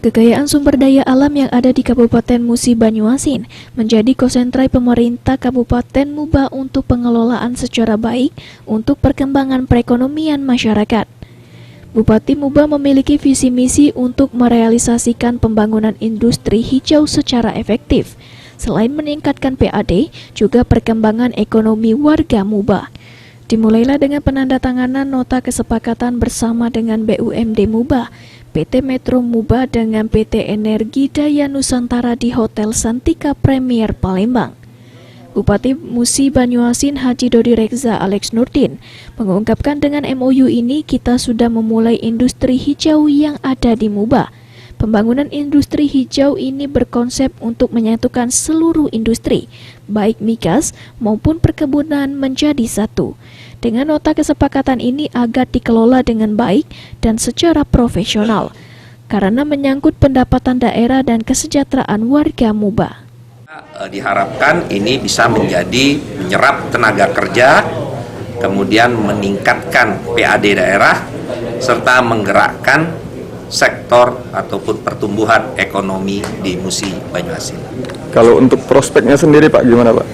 Kekayaan sumber daya alam yang ada di Kabupaten Musi Banyuasin menjadi konsentrat pemerintah Kabupaten Muba untuk pengelolaan secara baik untuk perkembangan perekonomian masyarakat. Bupati Muba memiliki visi misi untuk merealisasikan pembangunan industri hijau secara efektif. Selain meningkatkan PAD, juga perkembangan ekonomi warga Muba. Dimulailah dengan penandatanganan nota kesepakatan bersama dengan BUMD Muba, PT Metro Muba dengan PT Energi Daya Nusantara di Hotel Santika Premier Palembang. Bupati Musi Banyuasin Haji Dodi Rekza Alex Nurdin mengungkapkan dengan MOU ini kita sudah memulai industri hijau yang ada di Muba. Pembangunan industri hijau ini berkonsep untuk menyatukan seluruh industri, baik migas maupun perkebunan menjadi satu. Dengan nota kesepakatan ini agar dikelola dengan baik dan secara profesional, karena menyangkut pendapatan daerah dan kesejahteraan warga Muba. Diharapkan ini bisa menjadi menyerap tenaga kerja, kemudian meningkatkan PAD daerah, serta menggerakkan sektor ataupun pertumbuhan ekonomi di Musi Banyuasin. Kalau untuk prospeknya sendiri Pak, gimana Pak?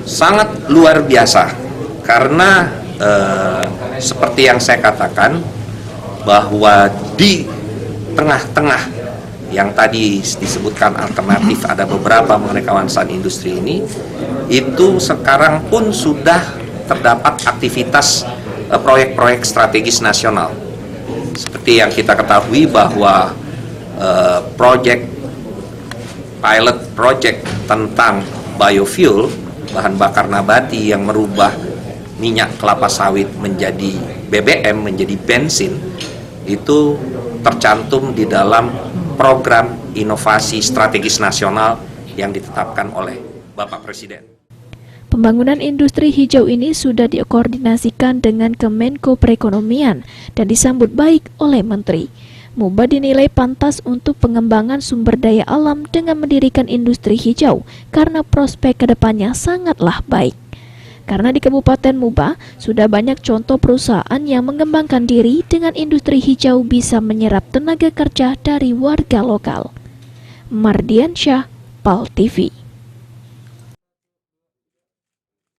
Sangat luar biasa, karena seperti yang saya katakan, bahwa di tengah-tengah yang tadi disebutkan alternatif, ada beberapa mengenai kawasan industri ini, itu sekarang pun sudah terdapat aktivitas proyek-proyek strategis nasional. Seperti yang kita ketahui bahwa pilot project tentang biofuel, bahan bakar nabati yang merubah minyak kelapa sawit menjadi BBM, menjadi bensin, itu tercantum di dalam program inovasi strategis nasional yang ditetapkan oleh Bapak Presiden. Pembangunan industri hijau ini sudah dikoordinasikan dengan Kemenko Perekonomian dan disambut baik oleh Menteri. Muba dinilai pantas untuk pengembangan sumber daya alam dengan mendirikan industri hijau karena prospek kedepannya sangatlah baik. Karena di Kabupaten Muba sudah banyak contoh perusahaan yang mengembangkan diri dengan industri hijau bisa menyerap tenaga kerja dari warga lokal. Mardiansyah, PAL TV.